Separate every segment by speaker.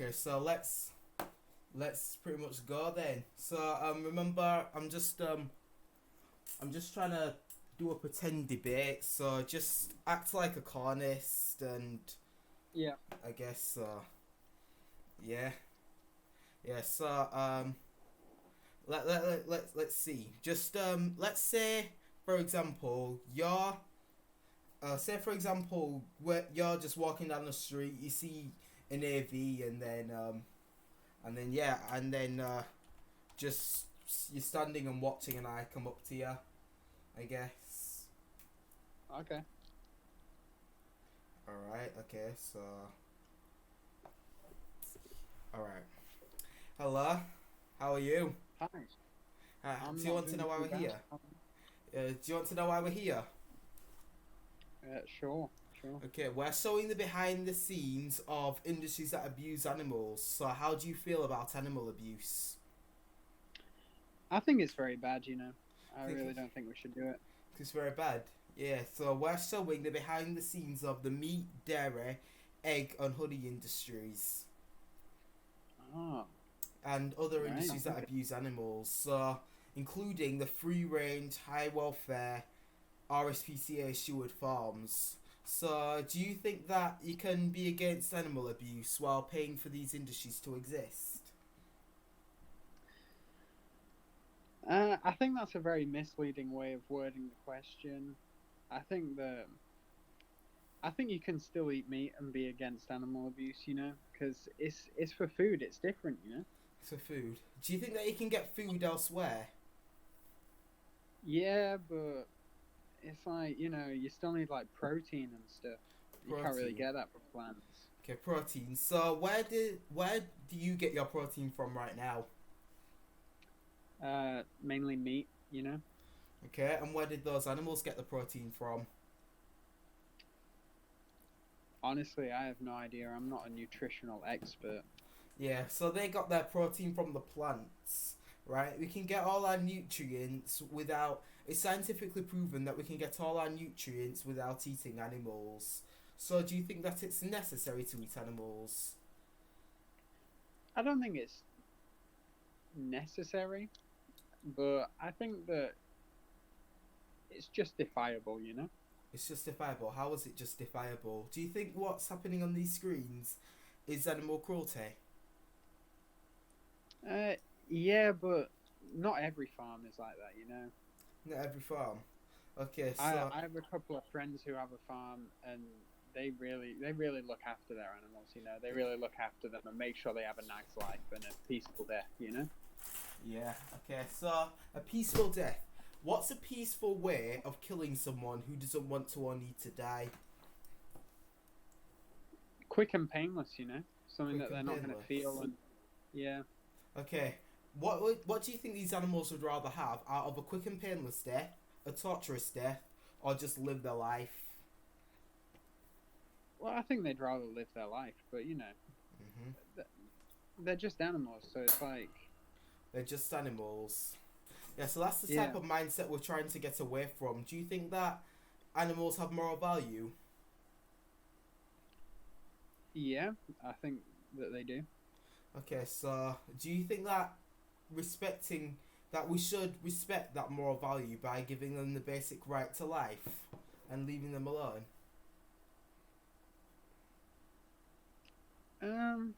Speaker 1: Okay, so let's pretty much go then. So remember, I'm just trying to do a pretend debate. So just act like a carnist, and
Speaker 2: Yeah.
Speaker 1: I guess yeah, yeah. So let's see. Just let's say for example say for example where you're just walking down the street, you see an AV, and then yeah, and then just you're standing and watching, and I come up to you, I guess.
Speaker 2: Okay.
Speaker 1: All right. Okay. So all right. Hello. How are you?
Speaker 2: Hi. I'm
Speaker 1: Do you
Speaker 2: not
Speaker 1: want to
Speaker 2: doing
Speaker 1: know why
Speaker 2: too
Speaker 1: we're
Speaker 2: bad.
Speaker 1: here? Do you want to know why we're here?
Speaker 2: Sure. Sure.
Speaker 1: Okay, we're showing the behind the scenes of industries that abuse animals. So, how do you feel about animal abuse?
Speaker 2: I think it's very bad. I
Speaker 1: Think
Speaker 2: really don't think we should do it.
Speaker 1: it's very bad. Yeah, so we're showing the behind the scenes of the meat, dairy, egg, and honey industries
Speaker 2: Oh,
Speaker 1: and other
Speaker 2: right.
Speaker 1: industries that
Speaker 2: Okay.
Speaker 1: abuse animals. So, including the free range, high welfare RSPCA Stewart farms. So, do you think that you can be against animal abuse while paying for these industries to exist?
Speaker 2: I think that's a very misleading way of wording the question. I think that I think you can still eat meat and be against animal abuse. Because it's for food. It's different.
Speaker 1: For food. Do you think that you can get food elsewhere?
Speaker 2: Yeah, but it's like you still need like protein and stuff. You can't really
Speaker 1: Protein.
Speaker 2: get that from plants.
Speaker 1: Okay, protein. So where do you get your protein from right now?
Speaker 2: Mainly meat.
Speaker 1: Okay, and where did those animals get the protein from?
Speaker 2: Honestly, I have no idea. I'm not a nutritional expert.
Speaker 1: Yeah, so they got their protein from the plants, right? We can get all our nutrients without. It's scientifically proven that we can get all our nutrients without eating animals. So do you think that it's necessary to eat animals?
Speaker 2: I don't think it's necessary, but I think that it's justifiable.
Speaker 1: It's justifiable. How is it justifiable? Do you think what's happening on these screens is animal cruelty?
Speaker 2: Uh, yeah, but not every farm is like that.
Speaker 1: Not every farm. Okay,
Speaker 2: I
Speaker 1: so
Speaker 2: I have a couple of friends who have a farm, and they really look after their animals. They really look after them and make sure they have a nice life and a peaceful death.
Speaker 1: yeah, okay, so a peaceful death. What's a peaceful way of killing someone who doesn't want to or need to die?
Speaker 2: Quick and painless. Something
Speaker 1: Quick
Speaker 2: that they're
Speaker 1: and
Speaker 2: not going to feel,
Speaker 1: painless.
Speaker 2: and yeah.
Speaker 1: Okay, what do you think these animals would rather have out of a quick and painless death, a torturous death, or just live their life?
Speaker 2: Well, I think they'd rather live their life, but
Speaker 1: Hmm.
Speaker 2: they're just animals, so it's like,
Speaker 1: They're just animals. Yeah, so that's the type
Speaker 2: yeah,
Speaker 1: of mindset we're trying to get away from. Do you think that animals have moral value?
Speaker 2: yeah, I think that they do.
Speaker 1: Okay, so do you think that respecting that we should respect that moral value by giving them the basic right to life and leaving them alone?
Speaker 2: Um,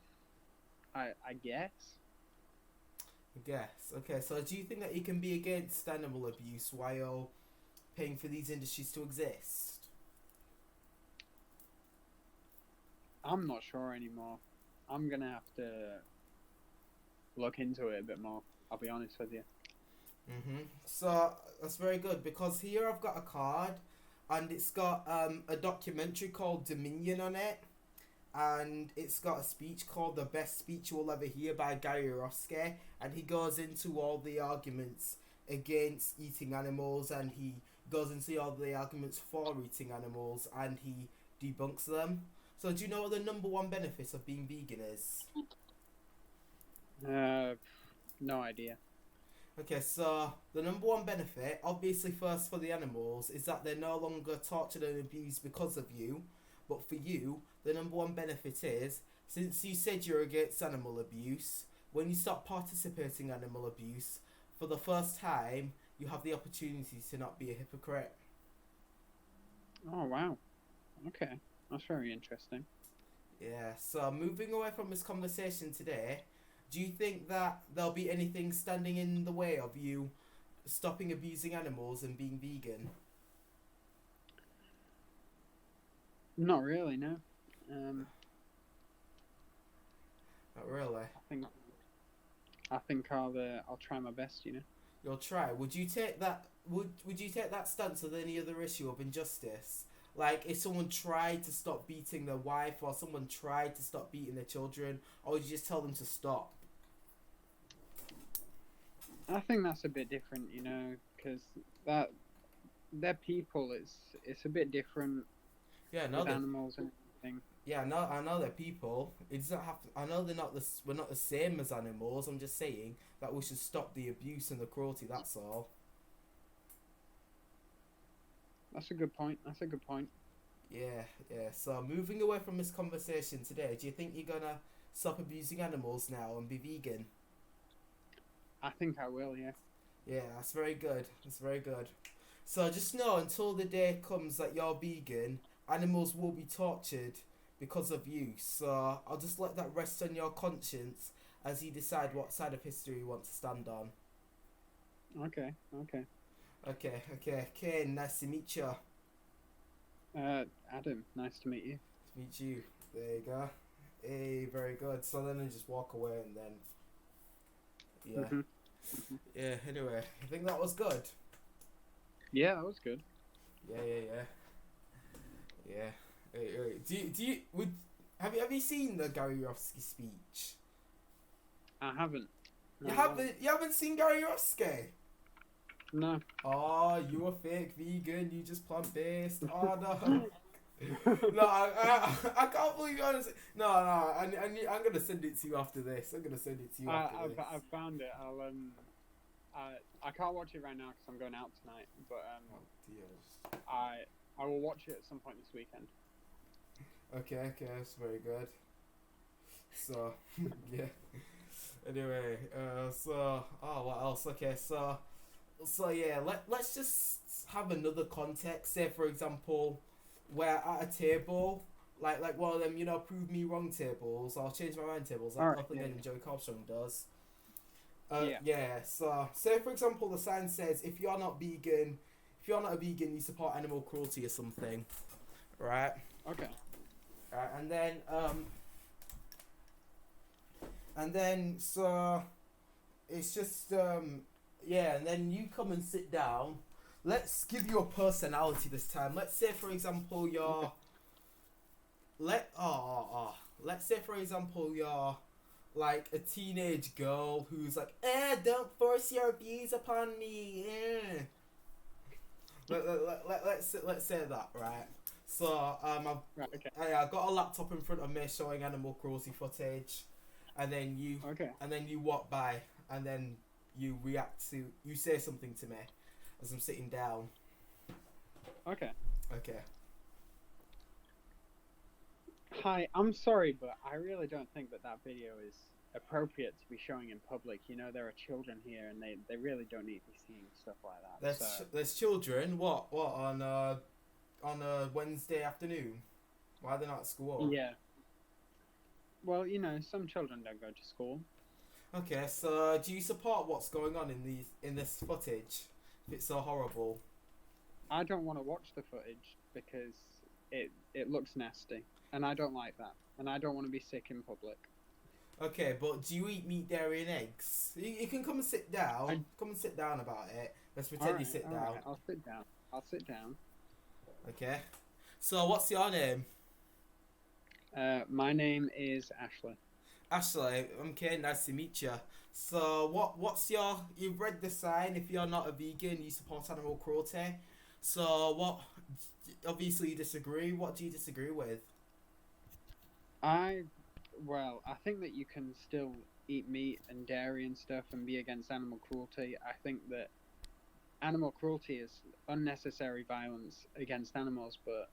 Speaker 2: I guess.
Speaker 1: I guess. Okay, so do you think that you can be against animal abuse while paying for these industries to exist?
Speaker 2: I'm not sure anymore. I'm gonna have to look into it a bit more. I'll be honest with you.
Speaker 1: So that's very good because here I've got a card, and it's got a documentary called Dominion on it, and it's got a speech called "The Best Speech You Will Ever Hear" by Gary Roski, and he goes into all the arguments against eating animals, and he goes into all the arguments for eating animals, and he debunks them. So do you know what the number one benefit of being vegan is?
Speaker 2: Uh, no idea.
Speaker 1: Okay, so the number one benefit, obviously first for the animals, is that they're no longer tortured and abused because of you. But for you, the number one benefit is Since you said you're against animal abuse, when you stop participating in animal abuse, for the first time, you have the opportunity to not be a hypocrite.
Speaker 2: Oh wow. Okay, that's very interesting.
Speaker 1: Yeah, so moving away from this conversation today, do you think that there'll be anything standing in the way of you stopping abusing animals and being vegan?
Speaker 2: Not really, no.
Speaker 1: Not really.
Speaker 2: I think I'll try my best, you know.
Speaker 1: You'll try. Would you take that? Would you take that stance with any other issue of injustice? Like if someone tried to stop beating their wife, or someone tried to stop beating their children, or would you just tell them to stop?
Speaker 2: I think that's a bit different, you know, because that they're people. It's a bit different
Speaker 1: Yeah, no,
Speaker 2: with animals and everything.
Speaker 1: yeah, no, I know they're people. It doesn't have. I know they're not the. We're not the same as animals. I'm just saying that we should stop the abuse and the cruelty. That's all.
Speaker 2: That's a good point. That's a good point.
Speaker 1: Yeah, yeah. So moving away from this conversation today, do you think you're gonna stop abusing animals now and be vegan?
Speaker 2: I think I will, yeah.
Speaker 1: Yeah, that's very good. That's very good. So just know until the day comes that you're vegan, animals will be tortured because of you. So I'll just let that rest on your conscience as you decide what side of history you want to stand on.
Speaker 2: Okay, okay.
Speaker 1: Okay. Nice to meet you.
Speaker 2: Adam, nice to meet you.
Speaker 1: To meet you. There you go. Hey, very good. So then I just walk away and then. Yeah.
Speaker 2: Mhm.
Speaker 1: Yeah, anyway, I think that was good.
Speaker 2: Yeah, that was good.
Speaker 1: Yeah. Wait. Have you seen the Gary Yorsky speech?
Speaker 2: I haven't. No,
Speaker 1: You haven't seen Gary Yorsky?
Speaker 2: No.
Speaker 1: Oh, you a fake vegan, you just plant based. Oh no. No, I can't believe you honestly. No, I'm gonna send it to you after this. I'm gonna send it to you after this.
Speaker 2: I've found it. I can't watch it right now because I'm going out tonight. But
Speaker 1: Oh dear.
Speaker 2: I will watch it at some point this weekend.
Speaker 1: Okay, that's very good. So, yeah. Anyway, what else? Okay, so yeah, let's just have another context. Say, for example, we're at a table, like one of them, prove me wrong tables. I'll change my mind tables, like
Speaker 2: Alright,
Speaker 1: Nothing
Speaker 2: yeah.
Speaker 1: and Joey Carlstrom does.
Speaker 2: Yeah.
Speaker 1: Yeah. So, say for example, the sign says if you're not a vegan, you support animal cruelty or something, right?
Speaker 2: Okay.
Speaker 1: Right, and then so it's just yeah, and then you come and sit down. Let's give you a personality this time. Let's say for example you're let's say for example you're like a teenage girl who's like, don't force your views upon me. Let's say that, right? So
Speaker 2: Right. Okay.
Speaker 1: I've got a laptop in front of me showing animal cruelty footage, and then
Speaker 2: Okay.
Speaker 1: you walk by, and then you say something to me as I'm sitting down.
Speaker 2: Okay.
Speaker 1: Okay.
Speaker 2: Hi, I'm sorry, but I really don't think that video is appropriate to be showing in public. You know, there are children here, and they really don't need to be seeing stuff like that.
Speaker 1: There's children. What on a Wednesday afternoon? Why are they not at school?
Speaker 2: Yeah. Well, you know, some children don't go to school.
Speaker 1: Okay, so do you support what's going on in this footage? If it's so horrible.
Speaker 2: I don't want to watch the footage because it looks nasty, and I don't like that, and I don't want to be sick in public.
Speaker 1: Okay, but do you eat meat, dairy, and eggs? You can come and sit down. Come and sit down about it. Let's pretend you sit down.
Speaker 2: Alright, I'll sit down.
Speaker 1: Okay. So what's your name?
Speaker 2: My name is Ashley.
Speaker 1: Ashley. Okay, nice to meet you. So what's your? You've read the sign. If you're not a vegan, you support animal cruelty. So what? Obviously you disagree. What do you disagree with?
Speaker 2: I think that you can still eat meat and dairy and stuff and be against animal cruelty. I think that animal cruelty is unnecessary violence against animals, but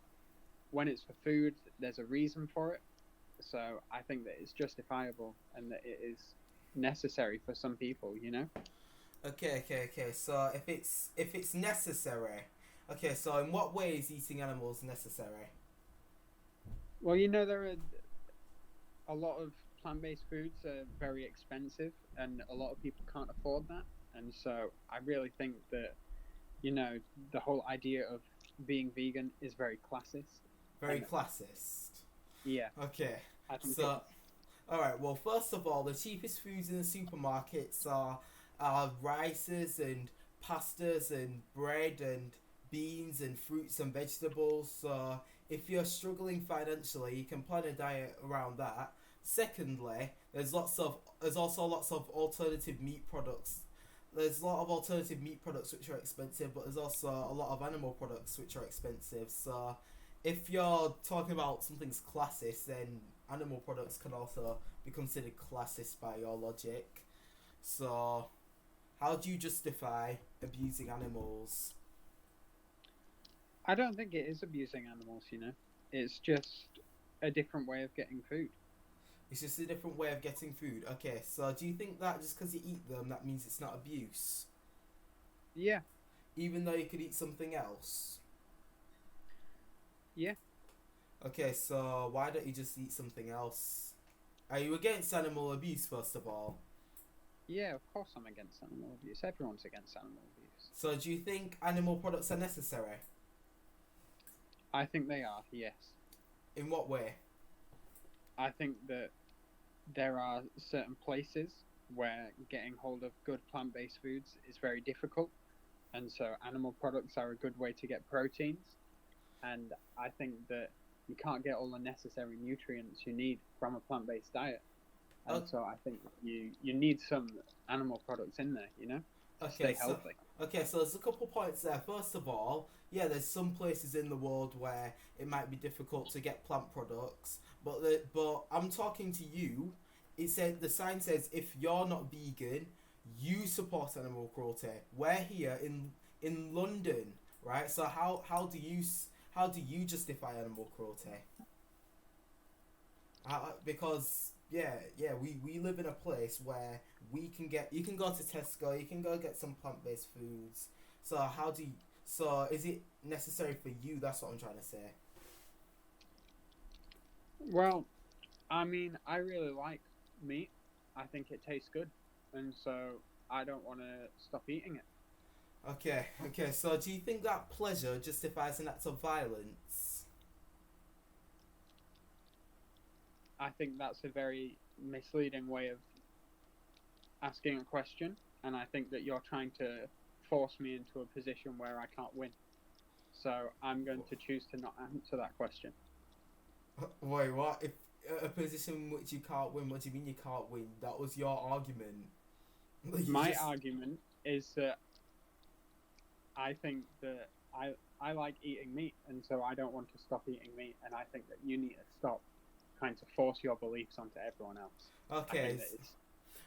Speaker 2: when it's for food, there's a reason for it. So I think that it's justifiable and that it is necessary for some people, you know?
Speaker 1: Okay. So if it's necessary, okay. So in what way is eating animals necessary?
Speaker 2: Well, you know, there are a lot of plant-based foods are very expensive and a lot of people can't afford that. And so I really think that, you know, the whole idea of being vegan is very classist.
Speaker 1: Very
Speaker 2: And
Speaker 1: classist.
Speaker 2: yeah,
Speaker 1: Okay.
Speaker 2: I think
Speaker 1: So all right. Well, first of all, the cheapest foods in the supermarkets are rices and pastas and bread and beans and fruits and vegetables. So if you're struggling financially, you can plan a diet around that. Secondly, there's also lots of alternative meat products. There's a lot of alternative meat products which are expensive, but there's also a lot of animal products which are expensive. So if you're talking about something's classist, then animal products can also be considered classist by your logic. So, how do you justify abusing animals?
Speaker 2: I don't think it is abusing animals, you know. It's just a different way of getting food.
Speaker 1: It's just a different way of getting food. Okay, so do you think that just because you eat them, that means it's not abuse?
Speaker 2: Yeah,
Speaker 1: Even though you could eat something else?
Speaker 2: yeah.
Speaker 1: Okay, so why don't you just eat something else? Are you against animal abuse, first of all?
Speaker 2: Yeah, of course I'm against animal abuse. Everyone's against animal abuse.
Speaker 1: So, do you think animal products are necessary?
Speaker 2: I think they are, yes.
Speaker 1: In what way?
Speaker 2: I think that there are certain places where getting hold of good plant-based foods is very difficult, and so animal products are a good way to get proteins. And I think that you can't get all the necessary nutrients you need from a plant-based diet, and
Speaker 1: O-
Speaker 2: so I think you need some animal products in there, you know, to
Speaker 1: Okay,
Speaker 2: stay
Speaker 1: so
Speaker 2: healthy.
Speaker 1: there's a couple points there. First of all, yeah, there's some places in the world where it might be difficult to get plant products, but I'm talking to you. It said the sign says if you're not vegan, you support animal cruelty. We're here in London, right? So how do you justify animal cruelty? Because we live in a place where you can go to Tesco, you can go get some plant based foods. So so is it necessary for you? That's what I'm trying to say.
Speaker 2: Well, I mean, I really like meat. I think it tastes good, and so I don't want to stop eating it.
Speaker 1: Okay. So do you think that pleasure justifies an act of violence?
Speaker 2: I think that's a very misleading way of asking a question, and I think that you're trying to force me into a position where I can't win. So I'm going to choose to not answer that question.
Speaker 1: Wait, what? If a position in which you can't win, what do you mean you can't win? That was your argument. You
Speaker 2: My
Speaker 1: just
Speaker 2: argument is that I think that I like eating meat, and so I don't want to stop eating meat, and I think that you need to stop trying to force your beliefs onto everyone else. I
Speaker 1: okay.
Speaker 2: think that it's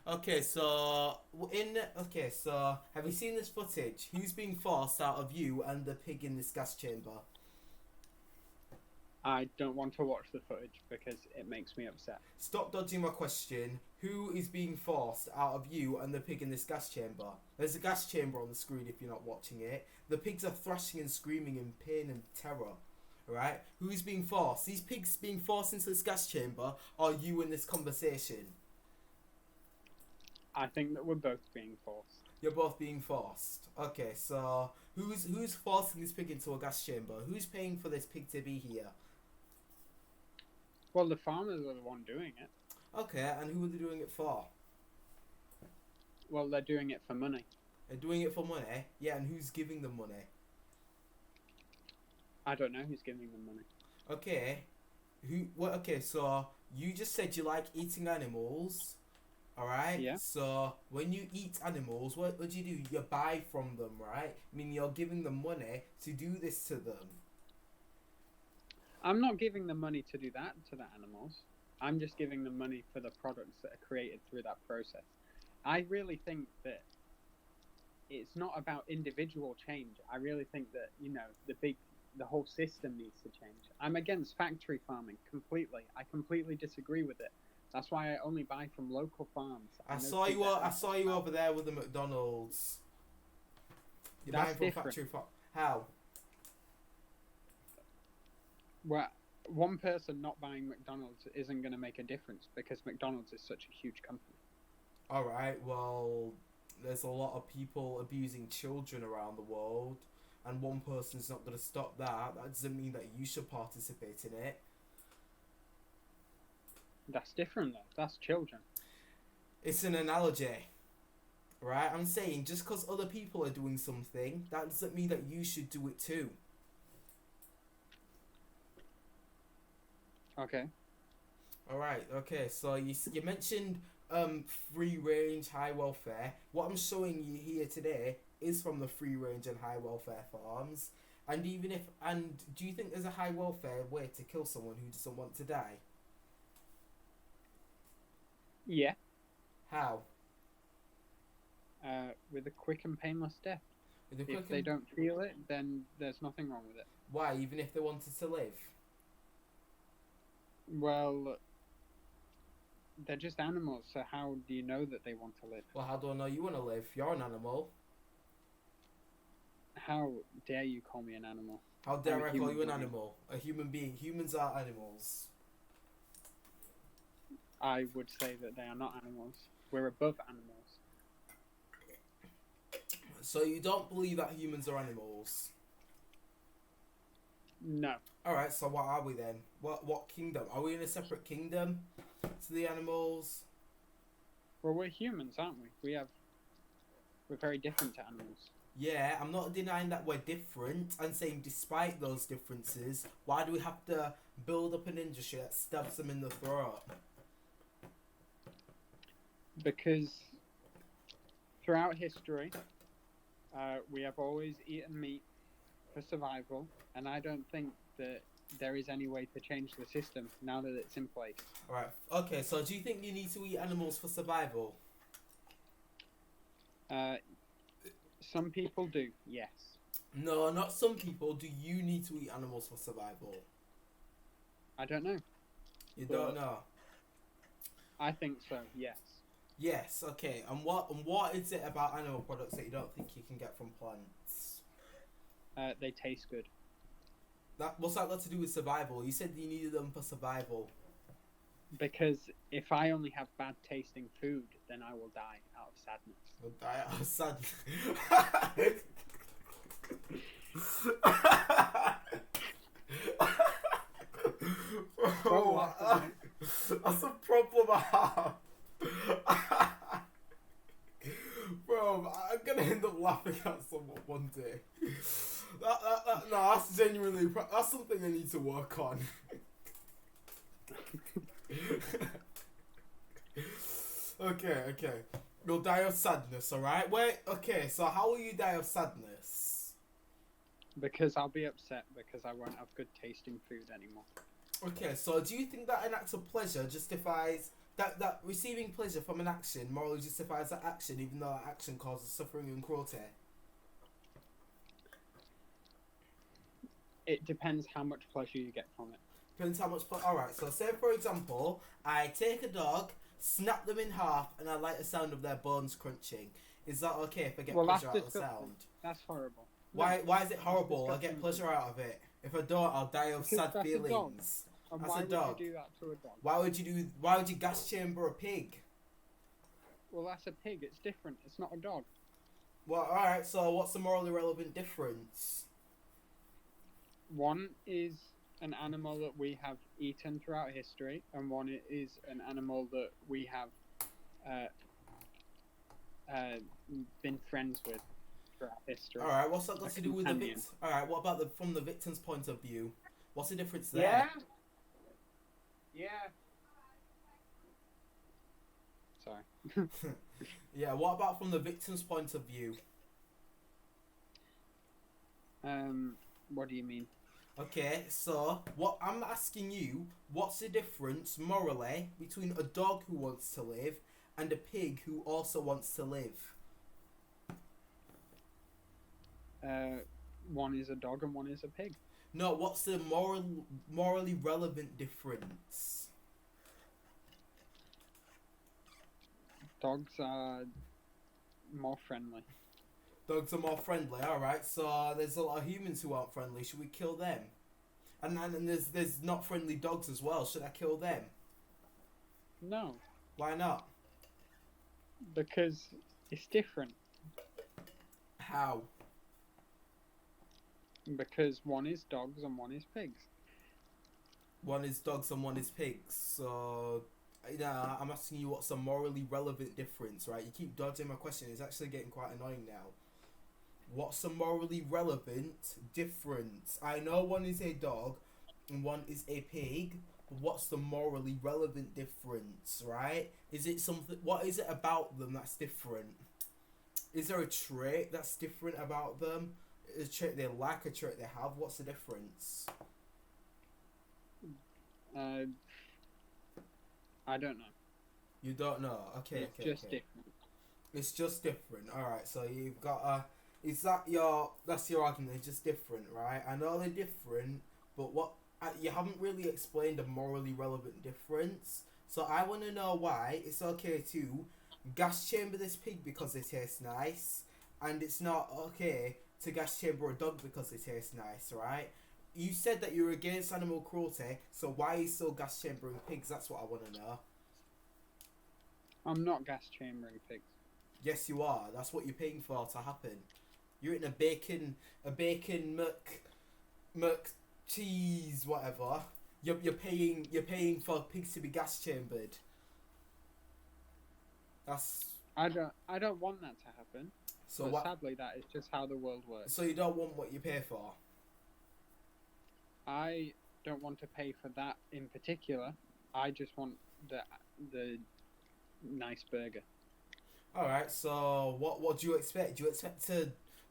Speaker 1: Okay, so have you seen this footage? Who's being forced out of you and the pig in this gas chamber?
Speaker 2: I don't want to watch the footage because it makes me upset.
Speaker 1: Stop dodging my question. Who is being forced out of you and the pig in this gas chamber? There's a gas chamber on the screen if you're not watching it. The pigs are thrashing and screaming in pain and terror. Right? Who's being forced? These pigs being forced into this gas chamber, or you in this conversation?
Speaker 2: I think that we're both being forced.
Speaker 1: You're both being forced. Okay, so who's forcing this pig into a gas chamber? Who's paying for this pig to be here?
Speaker 2: Well, the farmers are the one doing it.
Speaker 1: Okay, and who are they doing it for?
Speaker 2: Well, they're doing it for money.
Speaker 1: They're doing it for money. Yeah, and who's giving them money?
Speaker 2: I don't know who's giving them money.
Speaker 1: Okay, who? What? Okay, so you just said you like eating animals. All right.
Speaker 2: Yeah.
Speaker 1: So when you eat animals, what do you do? You buy from them, right? I mean, you're giving them money to do this to them.
Speaker 2: I'm not giving them money to do that to the animals. I'm just giving them money for the products that are created through that process. I really think that it's not about individual change. I really think that, you know, the big the whole system needs to change. I'm against factory farming completely. I completely disagree with it. That's why I only buy from local farms.
Speaker 1: I saw you. I saw you over there with the McDonald's. You're
Speaker 2: That's
Speaker 1: buying from
Speaker 2: different.
Speaker 1: factory farm. How?
Speaker 2: Well, one person not buying McDonald's isn't going to make a difference because McDonald's is such a huge company.
Speaker 1: All right. Well, there's a lot of people abusing children around the world, and one person's not going to stop that. That doesn't mean that you should participate in it.
Speaker 2: That's different though. That's children.
Speaker 1: It's an analogy, right? I'm saying just because other people are doing something, that doesn't mean that you should do it too.
Speaker 2: Okay.
Speaker 1: All right. Okay. So you mentioned free range high welfare. What I'm showing you here today is from the free range and high welfare farms. And do you think there's a high welfare way to kill someone who doesn't want to die?
Speaker 2: Yeah.
Speaker 1: How?
Speaker 2: With a quick and painless death. If they don't feel it, then there's nothing wrong with it.
Speaker 1: Why? Even if they wanted to live?
Speaker 2: Well, they're just animals, so how do you know that they want to live?
Speaker 1: Well, how do I know you want to live? You're an animal.
Speaker 2: How dare you call me an animal?
Speaker 1: How dare
Speaker 2: I'm a
Speaker 1: I call
Speaker 2: human
Speaker 1: you an
Speaker 2: being.
Speaker 1: animal? A human being. Humans are animals.
Speaker 2: I would say that they are not animals. We're above animals.
Speaker 1: So you don't believe that humans are animals?
Speaker 2: No.
Speaker 1: Alright, so what are we then? What kingdom? Are we in a separate kingdom to the animals?
Speaker 2: Well, we're humans, aren't we? We're very different to animals.
Speaker 1: Yeah, I'm not denying that we're different. I'm saying despite those differences, why do we have to build up an industry that stabs them in the throat?
Speaker 2: Because throughout history, we have always eaten meat for survival, and I don't think that there is any way to change the system now that it's in place.
Speaker 1: Alright, okay, so do you think you need to eat animals for survival?
Speaker 2: Some people do, yes.
Speaker 1: No, not some people. Do you need to eat animals for survival?
Speaker 2: I don't know.
Speaker 1: You don't know?
Speaker 2: I think so, yes.
Speaker 1: Yes, okay. And what is it about animal products that you don't think you can get from plants?
Speaker 2: They taste good.
Speaker 1: What's that got to do with survival? You said you needed them for survival.
Speaker 2: Because if I only have bad tasting food, then I will die out of sadness.
Speaker 1: You'll die out of sadness. Bro, that's a problem I have. Bro, I'm gonna end up laughing at someone one day. No, that's genuinely, that's something I need to work on. Okay. You'll die of sadness, alright? Wait, okay, so how will you die of sadness?
Speaker 2: Because I'll be upset because I won't have good tasting food anymore.
Speaker 1: Okay, so do you think that an act of pleasure justifies that receiving pleasure from an action morally justifies that action even though that action causes suffering and cruelty?
Speaker 2: It depends how much pleasure you get from it.
Speaker 1: Depends how much alright, so say for example, I take a dog, snap them in half, and I like the sound of their bones crunching. Is that okay if I get pleasure out of the sound?
Speaker 2: That's horrible.
Speaker 1: Why is it horrible? I get pleasure out of it. If I don't, I'll die of sad feelings.
Speaker 2: And
Speaker 1: That's
Speaker 2: why
Speaker 1: a
Speaker 2: would
Speaker 1: dog.
Speaker 2: you do that to a dog?
Speaker 1: Why would you gas chamber a pig?
Speaker 2: Well, that's a pig. It's different. It's not a dog.
Speaker 1: Well, alright, so what's the morally relevant difference?
Speaker 2: One is an animal that we have eaten throughout history, and one is an animal that we have been friends with throughout history.
Speaker 1: Alright, what's that got to do with the
Speaker 2: companion.
Speaker 1: victim? Alright, what about from the victim's point of view? What's the difference there?
Speaker 2: Yeah. Sorry.
Speaker 1: Yeah, what about from the victim's point of view?
Speaker 2: What do you mean?
Speaker 1: Okay, so what I'm asking you, what's the difference morally between a dog who wants to live and a pig who also wants to live?
Speaker 2: one is a dog and one is a pig.
Speaker 1: No, what's the morally relevant difference?
Speaker 2: Dogs are more friendly.
Speaker 1: Dogs are more friendly. All right. So there's a lot of humans who aren't friendly. Should we kill them? And there's not friendly dogs as well. Should I kill them?
Speaker 2: No,
Speaker 1: Why not?
Speaker 2: because it's different.
Speaker 1: How?
Speaker 2: Because one is dogs and one is pigs.
Speaker 1: One is dogs and one is pigs. So, yeah, I'm asking you what's a morally relevant difference, right? You keep dodging my question. It's actually getting quite annoying now. What's a morally relevant difference? I know one is a dog and one is a pig, but what's the morally relevant difference, right? Is it something? What is it about them that's different? Is there a trait that's different about them? A trait they lack, a trait they have? What's the difference?
Speaker 2: I don't know.
Speaker 1: You don't know. Okay,
Speaker 2: It's
Speaker 1: okay,
Speaker 2: just
Speaker 1: okay.
Speaker 2: different.
Speaker 1: It's just different. All right. So you've got that's your argument? They're just different, right? I know they're different, but you haven't really explained a morally relevant difference. So I want to know why it's okay to gas chamber this pig because they taste nice, and it's not okay to gas chamber a dog because they taste nice, right? You said that you're against animal cruelty, so why are you still gas chambering pigs? That's what I want to know.
Speaker 2: I'm not gas chambering pigs.
Speaker 1: Yes, you are. That's what you're paying for to happen. You're eating a bacon Mc cheese, whatever. You're paying for pigs to be gas chambered. That's
Speaker 2: I don't want that to happen.
Speaker 1: so
Speaker 2: But
Speaker 1: what?
Speaker 2: sadly, that is just how the world works.
Speaker 1: So you don't want what you pay for.
Speaker 2: I don't want to pay for that in particular. I just want the nice burger.
Speaker 1: All right. So what do you expect?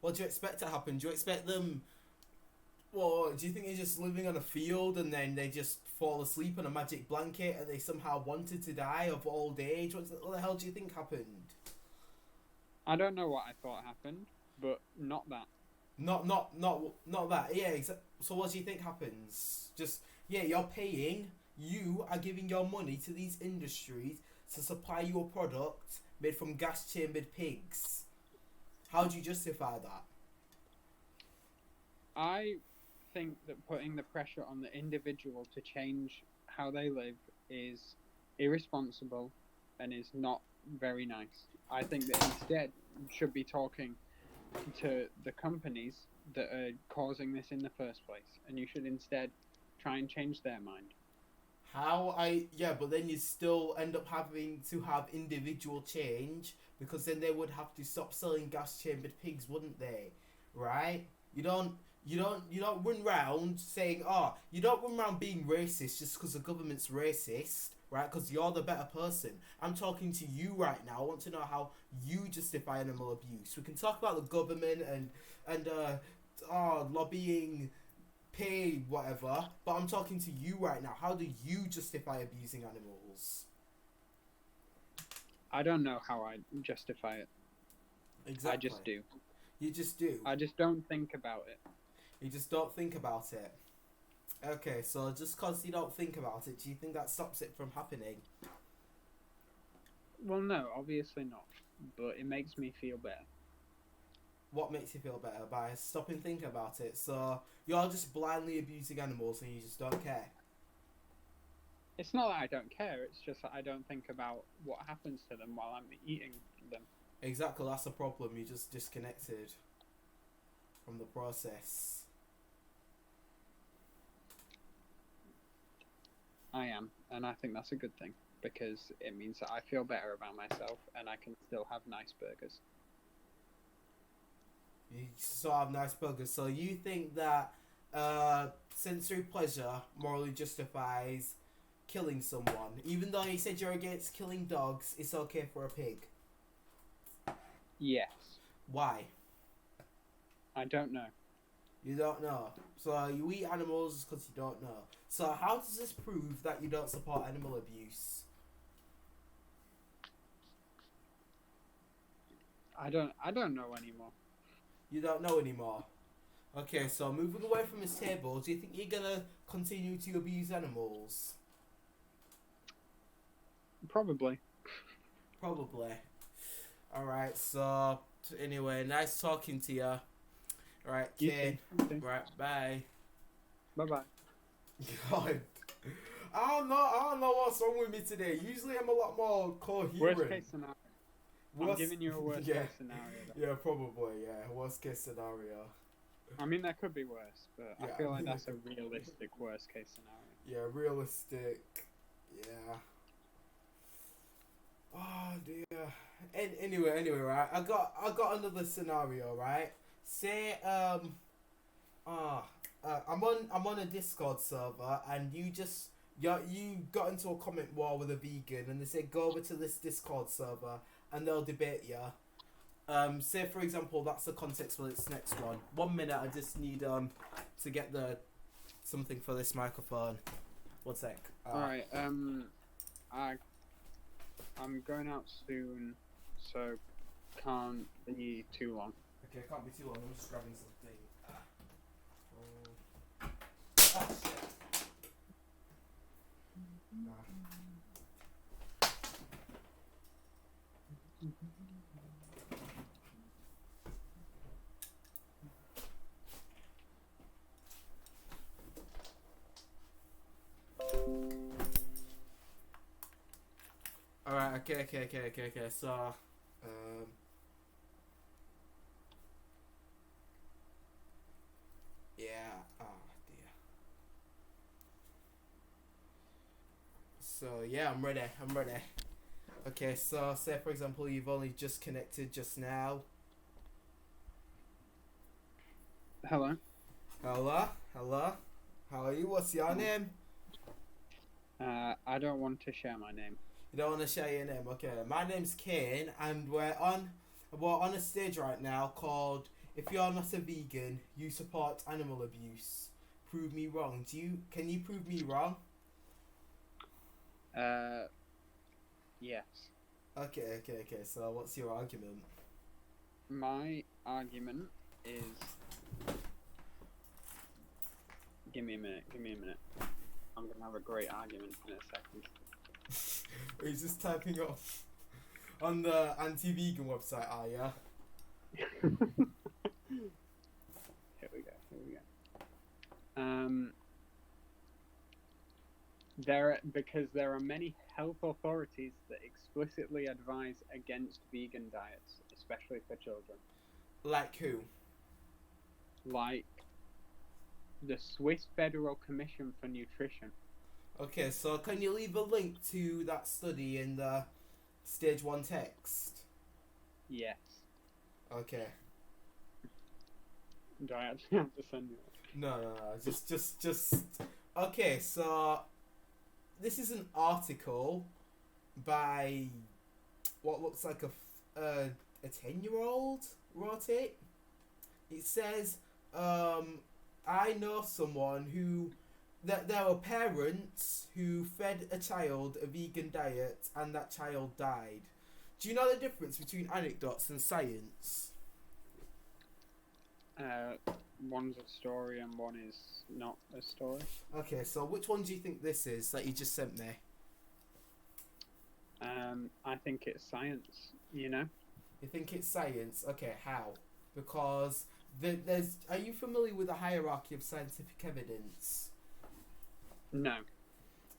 Speaker 1: What do you expect to happen? Do you expect them? Well, do you think they're just living on a field and then they just fall asleep on a magic blanket and they somehow wanted to die of old age? What the hell do you think happened?
Speaker 2: I don't know what I thought happened, but not that.
Speaker 1: Not that. Yeah. So what do you think happens? Just yeah, you are giving your money to these industries to supply you a product made from gas chambered pigs. How do you justify that?
Speaker 2: I think that putting the pressure on the individual to change how they live is irresponsible and is not very nice. I think that instead you should be talking to the companies that are causing this in the first place, and you should instead try and change their mind.
Speaker 1: But then you still end up having to have individual change because then they would have to stop selling gas chambered pigs, wouldn't they? Right? You don't run round saying, oh, you don't run around being racist just because the government's racist, right? Because you're the better person. I'm talking to you right now. I want to know how you justify animal abuse. We can talk about the government and lobbying, pay, whatever. But I'm talking to you right now. How do you justify abusing animals?
Speaker 2: I don't know how I justify it.
Speaker 1: Exactly.
Speaker 2: I just do.
Speaker 1: You just do.
Speaker 2: I just don't think about it.
Speaker 1: You just don't think about it. Okay, so just because you don't think about it, do you think that stops it from happening?
Speaker 2: Well, no, obviously not. But it makes me feel better.
Speaker 1: What makes you feel better? By stopping thinking about it. So you're just blindly abusing animals and you just don't care.
Speaker 2: It's not that I don't care, it's just that I don't think about what happens to them while I'm eating them.
Speaker 1: Exactly, that's the problem. You're just disconnected from the process.
Speaker 2: I am, and I think that's a good thing, because it means that I feel better about myself and I can still have nice burgers.
Speaker 1: You still have nice burgers. So you think that sensory pleasure morally justifies killing someone? Even though you said you're against killing dogs, it's okay for a pig.
Speaker 2: Yes.
Speaker 1: Why?
Speaker 2: I don't know.
Speaker 1: You don't know. So you eat animals because you don't know. So how does this prove that you don't support animal abuse?
Speaker 2: I don't know anymore.
Speaker 1: You don't know anymore. Okay, so moving away from his table, do you think you're gonna continue to abuse animals?
Speaker 2: Probably.
Speaker 1: Probably. Alright, so anyway, nice talking to you. Alright,
Speaker 2: You too.
Speaker 1: Kane.
Speaker 2: You too.
Speaker 1: Right, bye.
Speaker 2: Bye bye.
Speaker 1: God. I don't know what's wrong with me today. Usually I'm a lot more coherent.
Speaker 2: Worst case scenario. I'm giving you a worst
Speaker 1: yeah,
Speaker 2: case scenario. Though.
Speaker 1: yeah, probably, yeah. Worst case scenario.
Speaker 2: I mean, that could be worse, but
Speaker 1: Yeah,
Speaker 2: I feel
Speaker 1: I
Speaker 2: like
Speaker 1: mean,
Speaker 2: that's a realistic worst case scenario.
Speaker 1: Yeah, realistic. Yeah. Oh dear. Anyway, right. I got another scenario, right? Say ah I'm on a Discord server and you got into a comment war with a vegan and they say go over to this Discord server and they'll debate you. Say for example that's the context for this next one. 1 minute, I just need to get the something for this microphone. One sec.
Speaker 2: Alright, I'm going out soon, so can't be too long.
Speaker 1: Okay, can't be too long. I'm just grabbing something. Shit. Alright, okay. So, yeah, oh dear. So, yeah, I'm ready. Okay, so say for example you've only just connected just now.
Speaker 2: Hello?
Speaker 1: Hello? How are you? What's your name?
Speaker 2: I don't want to share my name.
Speaker 1: You don't want to share your name? Okay, my name's Kane, and we're on a stage right now called "If You're Not a Vegan, You Support Animal Abuse." Prove me wrong. Can you prove me wrong?
Speaker 2: Yes.
Speaker 1: Okay. So what's your argument?
Speaker 2: My argument is... Give me a minute. I'm gonna have a great argument in a second.
Speaker 1: He's just typing up on the anti-vegan website, are ya?
Speaker 2: Here we go. Because there are many health authorities that explicitly advise against vegan diets, especially for children.
Speaker 1: Like who?
Speaker 2: Like the Swiss Federal Commission for Nutrition.
Speaker 1: Okay, so can you leave a link to that study in the stage 1 text?
Speaker 2: Yes.
Speaker 1: Okay.
Speaker 2: Do I actually have to send you it?
Speaker 1: No. Just. Okay, so this is an article by what looks like a 10-year-old wrote it. It says, I know someone who that there were parents who fed a child a vegan diet and that child died. Do you know the difference between anecdotes and science?
Speaker 2: One's a story and one is not a story.
Speaker 1: Okay, so which one do you think this is that you just sent me?
Speaker 2: I think it's science, you know?
Speaker 1: You think it's science? Okay, how? Because there's... Are you familiar with the hierarchy of scientific evidence?
Speaker 2: No.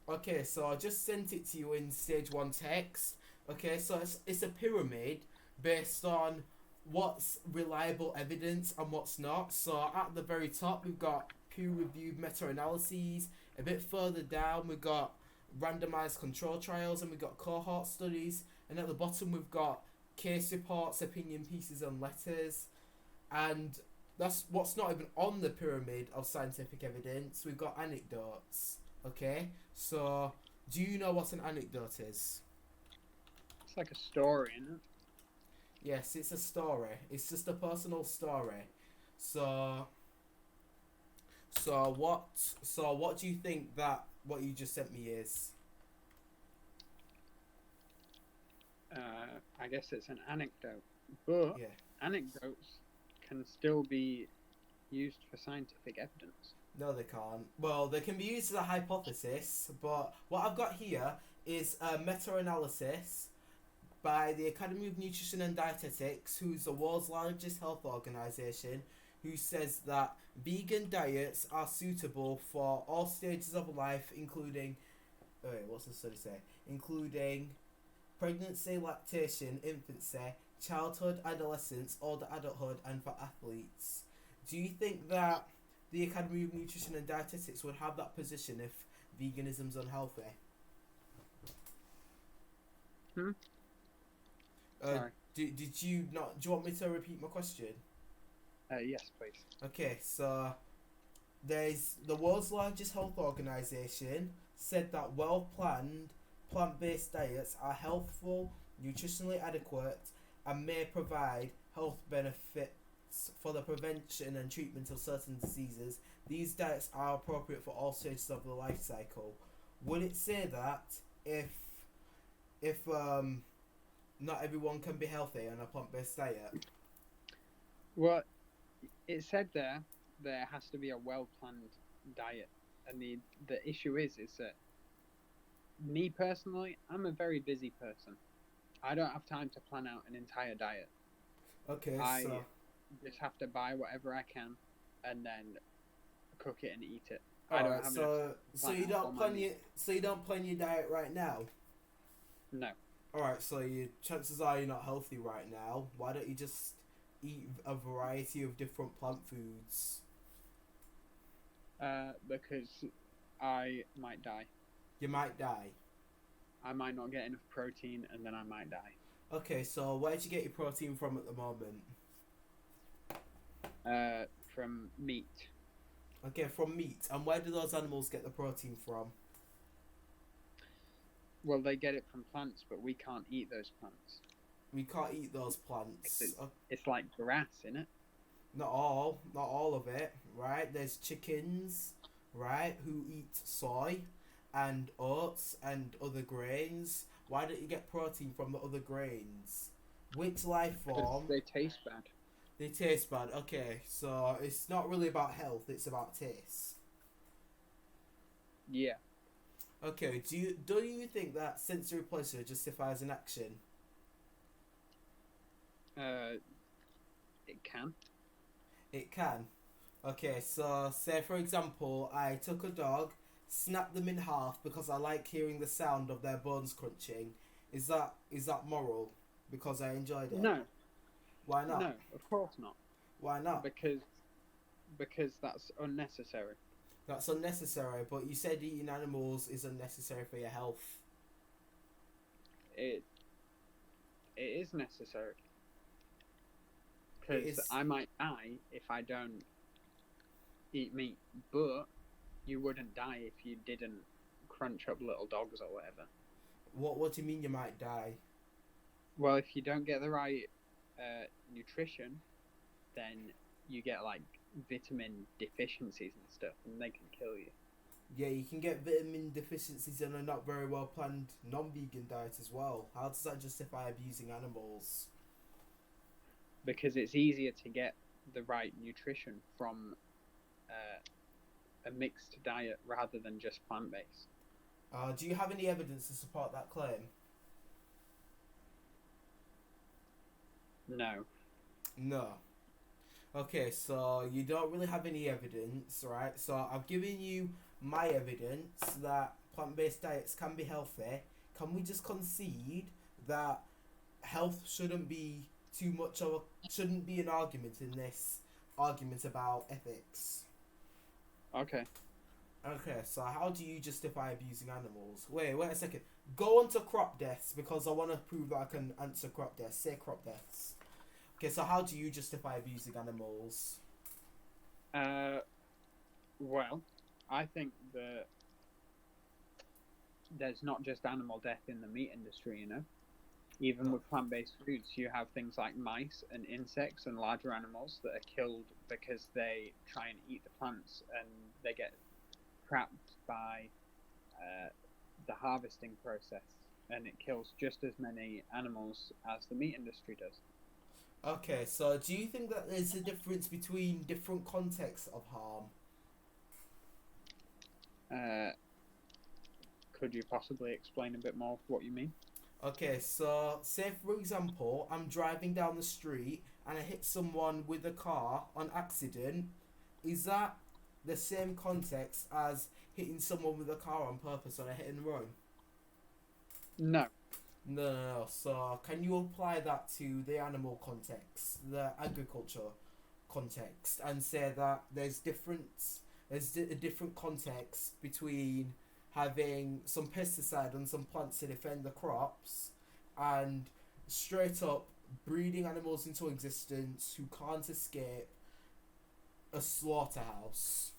Speaker 1: Okay, so I just sent it to you in stage 1 text. Okay, so it's a pyramid based on what's reliable evidence and what's not. So at the very top we've got peer-reviewed meta-analyses. A bit further down we've got randomized control trials and we've got cohort studies. And at the bottom we've got case reports, opinion pieces and letters. And that's what's not even on the pyramid of scientific evidence. We've got anecdotes. Okay, so do you know what an anecdote is?
Speaker 2: It's like a story, isn't it?
Speaker 1: Yes, it's a story. It's just a personal story. So what do you think that what you just sent me is?
Speaker 2: I guess it's an anecdote, but
Speaker 1: Yeah.
Speaker 2: anecdotes can still be used for scientific evidence.
Speaker 1: No, they can't. Well, they can be used as a hypothesis, but what I've got here is a meta-analysis by the Academy of Nutrition and Dietetics, who's the world's largest health organization, who says that vegan diets are suitable for all stages of life, including, wait, what's the study say? Including pregnancy, lactation, infancy, childhood, adolescence, older adulthood, and for athletes. Do you think that the Academy of Nutrition and Dietetics would have that position if veganism's unhealthy?
Speaker 2: Sorry.
Speaker 1: Did you not? Do you want me to repeat my question?
Speaker 2: Yes, please.
Speaker 1: Okay, so there's the world's largest health organization said that well-planned plant-based diets are healthful, nutritionally adequate, and may provide health benefits for the prevention and treatment of certain diseases. These diets are appropriate for all stages of the life cycle. Would it say that if not everyone can be healthy on a plant-based diet?
Speaker 2: Well, it said there has to be a well-planned diet, and the issue is that me personally, I'm a very busy person. I don't have time to plan out an entire diet.
Speaker 1: Okay,
Speaker 2: I
Speaker 1: so
Speaker 2: just have to buy whatever I can and then cook it and eat it. I don't
Speaker 1: alright,
Speaker 2: have
Speaker 1: so you don't plan your diet right now?
Speaker 2: No.
Speaker 1: Alright, so chances are you're not healthy right now. Why don't you just eat a variety of different plant foods?
Speaker 2: Because I might die.
Speaker 1: You might die.
Speaker 2: I might not get enough protein, and then I might die.
Speaker 1: Okay, so where'd you get your protein from at the moment?
Speaker 2: From meat.
Speaker 1: Okay, from meat. And where do those animals get the protein from?
Speaker 2: Well, they get it from plants, but we can't eat those plants.
Speaker 1: We can't eat those plants.
Speaker 2: It's like grass, innit?
Speaker 1: Not all of it, right? There's chickens, right, who eat soy and oats and other grains. Why don't you get protein from the other grains? Which life form?
Speaker 2: Because they taste bad.
Speaker 1: They taste bad. Okay, so it's not really about health, it's about taste.
Speaker 2: Yeah.
Speaker 1: Okay, do you think that sensory pleasure justifies an action?
Speaker 2: It can.
Speaker 1: It can. Okay, so say for example, I took a dog, snapped them in half because I like hearing the sound of their bones crunching. Is that moral? Because I enjoyed it.
Speaker 2: No.
Speaker 1: Why not?
Speaker 2: No, of course not.
Speaker 1: Why not?
Speaker 2: Because that's unnecessary.
Speaker 1: That's unnecessary, but you said eating animals is unnecessary for your health.
Speaker 2: It is necessary. Because I might die if I don't eat meat, but you wouldn't die if you didn't crunch up little dogs or whatever.
Speaker 1: What do you mean you might die?
Speaker 2: Well, if you don't get the right nutrition, then you get like vitamin deficiencies and stuff, and they can kill you.
Speaker 1: Yeah, you can get vitamin deficiencies in a not very well planned non-vegan diet as well. How does that justify abusing animals?
Speaker 2: Because it's easier to get the right nutrition from a mixed diet rather than just plant-based.
Speaker 1: Do you have any evidence to support that claim?
Speaker 2: No.
Speaker 1: No. Okay, so you don't really have any evidence, right? So I've given you my evidence that plant-based diets can be healthy. Can we just concede that health shouldn't be shouldn't be an argument in this argument about ethics?
Speaker 2: Okay.
Speaker 1: Okay, so how do you justify abusing animals? Wait a second. Go on to crop deaths because I want to prove that I can answer crop deaths. Say crop deaths. Okay, so how do you justify abusing animals?
Speaker 2: Well, I think that there's not just animal death in the meat industry, you know? Even with plant-based foods, you have things like mice and insects and larger animals that are killed because they try and eat the plants and they get trapped by the harvesting process, and it kills just as many animals as the meat industry does.
Speaker 1: Okay, so do you think that there's a difference between different contexts of harm?
Speaker 2: Uh, could you possibly explain a bit more what you mean?
Speaker 1: Okay, so say for example, I'm driving down the street and I hit someone with a car on accident. Is that the same context as hitting someone with a car on purpose on a hit and run?
Speaker 2: No.
Speaker 1: No, no, no. So can you apply that to the animal context, the agriculture context, and say that a different context between having some pesticide on some plants to defend the crops and straight up breeding animals into existence who can't escape a slaughterhouse?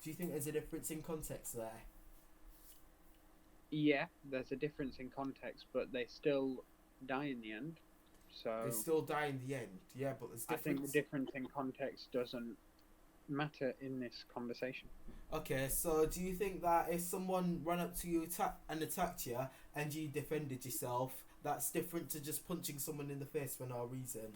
Speaker 1: Do you think there's a difference in context there?
Speaker 2: Yeah, there's a difference in context, but they still die in the end.
Speaker 1: They
Speaker 2: So
Speaker 1: still die in the end, yeah, but there's
Speaker 2: I think the
Speaker 1: difference.
Speaker 2: difference in context doesn't matter in this conversation.
Speaker 1: Okay, so do you think that if someone ran up to you and attacked you and you defended yourself, that's different to just punching someone in the face for no reason?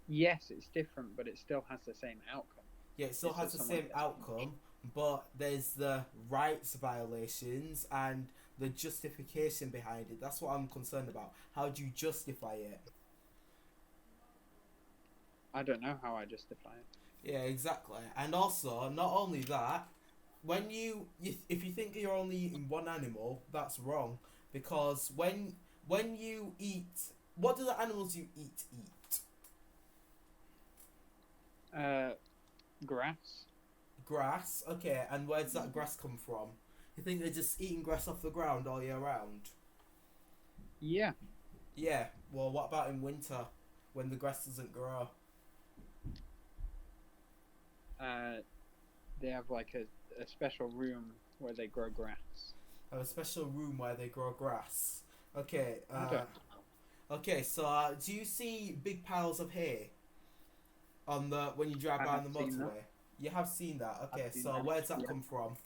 Speaker 2: Yes, it's different, but it still has the same outcome.
Speaker 1: Yeah, it still
Speaker 2: It's
Speaker 1: has
Speaker 2: that
Speaker 1: the
Speaker 2: someone
Speaker 1: same
Speaker 2: gets punched.
Speaker 1: outcome, but there's the rights violations and the justification behind it. That's what I'm concerned about. How do you justify it?
Speaker 2: I don't know how I justify it.
Speaker 1: Yeah, exactly. And also, not only that, if you think you're only eating one animal, that's wrong because when you eat, what do the animals you eat?
Speaker 2: Grass?
Speaker 1: Grass. Okay, and where does that grass come from? You think they're just eating grass off the ground all year round?
Speaker 2: Yeah.
Speaker 1: Yeah. Well, what about in winter when the grass doesn't grow?
Speaker 2: Uh, they have like a special room where they grow grass.
Speaker 1: Have a special room where they grow grass. Okay.
Speaker 2: I don't.
Speaker 1: Okay. So, do you see big piles of hay on the when you drive
Speaker 2: I
Speaker 1: by
Speaker 2: have
Speaker 1: on the
Speaker 2: seen that.
Speaker 1: motorway? You have seen that.
Speaker 2: I've
Speaker 1: Okay.
Speaker 2: seen
Speaker 1: So,
Speaker 2: that.
Speaker 1: where's that
Speaker 2: Yeah.
Speaker 1: come from?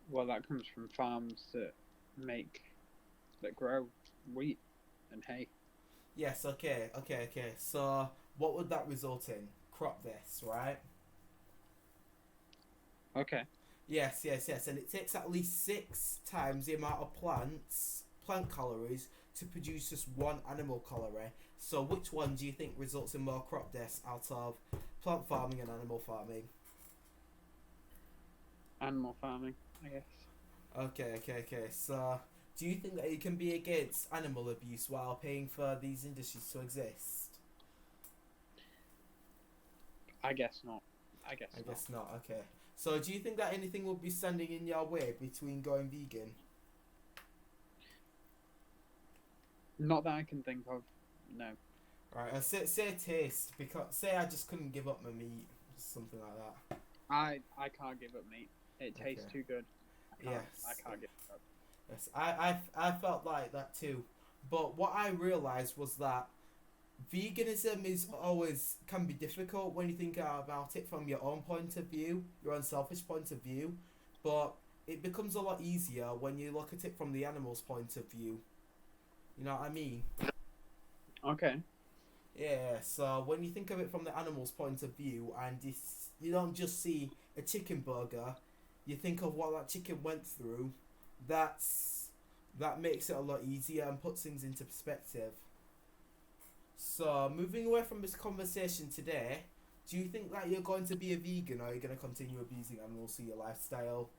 Speaker 2: Well, that comes from farms that grow wheat and hay.
Speaker 1: Yes. Okay. Okay. Okay. So, what would that result in? Crop this, right?
Speaker 2: Okay.
Speaker 1: Yes, yes, yes, and it takes at least 6 times the amount of plant calories to produce just one animal calorie. So, which one do you think results in more crop deaths out of plant farming and animal farming?
Speaker 2: Animal farming, I guess.
Speaker 1: Okay, okay, okay. So, do you think that you can be against animal abuse while paying for these industries to exist?
Speaker 2: I guess not. I guess
Speaker 1: I
Speaker 2: not.
Speaker 1: guess not. Okay. So, do you think that anything will be standing in your way between going vegan?
Speaker 2: Not that I can think of. No.
Speaker 1: Right, say taste because say I just couldn't give up my meat, something like that.
Speaker 2: I can't give up meat. It tastes
Speaker 1: Okay.
Speaker 2: too good. I
Speaker 1: Yes.
Speaker 2: can't give it up.
Speaker 1: Yes. I felt like that too, but what I realized was that veganism is always can be difficult when you think about it from your own point of view, your own selfish point of view, but it becomes a lot easier when you look at it from the animal's point of view. You know what I mean?
Speaker 2: Okay.
Speaker 1: Yeah, so when you think of it from the animal's point of view, and you don't just see a chicken burger, you think of what that chicken went through. That makes it a lot easier and puts things into perspective. So moving away from this conversation today, do you think that you're going to be a vegan or are you going to continue abusing animals through your lifestyle?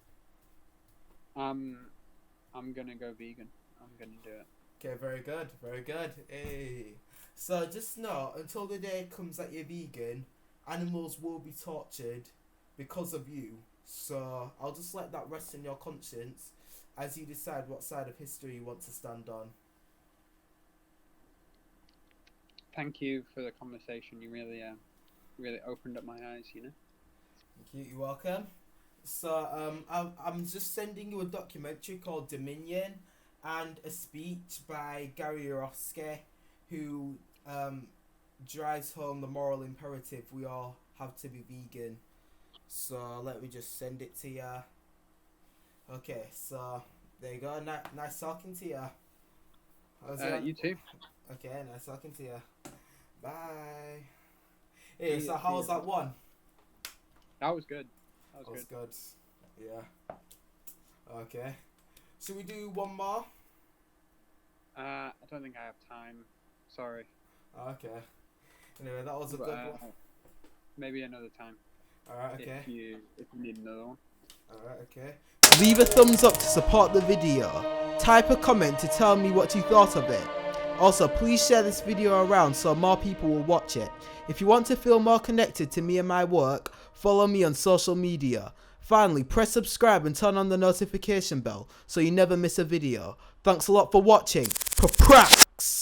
Speaker 2: I'm gonna go vegan. I'm gonna do it.
Speaker 1: Okay, very good, very good. Hey. So just know, until the day comes that you're vegan, animals will be tortured because of you. So I'll just let that rest in your conscience as you decide what side of history you want to stand on.
Speaker 2: Thank you for the conversation. You really opened up my eyes. You know.
Speaker 1: Thank you, you're welcome. So I'm just sending you a documentary called Dominion and a speech by Gary Yourofsky who um, drives home the moral imperative we all have to be vegan. So let me just send it to you. Okay, so there you go. Nice talking to you. How's it?
Speaker 2: You too.
Speaker 1: Okay, nice talking to you. Bye. Hey,
Speaker 2: See
Speaker 1: so
Speaker 2: ya,
Speaker 1: how
Speaker 2: see
Speaker 1: was
Speaker 2: ya.
Speaker 1: that one?
Speaker 2: That was good. That
Speaker 1: That was
Speaker 2: was good.
Speaker 1: good. Yeah. Okay. Should we do one more?
Speaker 2: I don't think I have time. Sorry.
Speaker 1: Okay. Anyway, that was a
Speaker 2: But,
Speaker 1: good one.
Speaker 2: maybe another time.
Speaker 1: Alright, okay.
Speaker 2: If you need another one.
Speaker 1: Alright, okay. Leave a thumbs up to support the video. Type a comment to tell me what you thought of it. Also, please share this video around so more people will watch it. If you want to feel more connected to me and my work, follow me on social media. Finally, press subscribe and turn on the notification bell so you never miss a video. Thanks a lot for watching. Prax!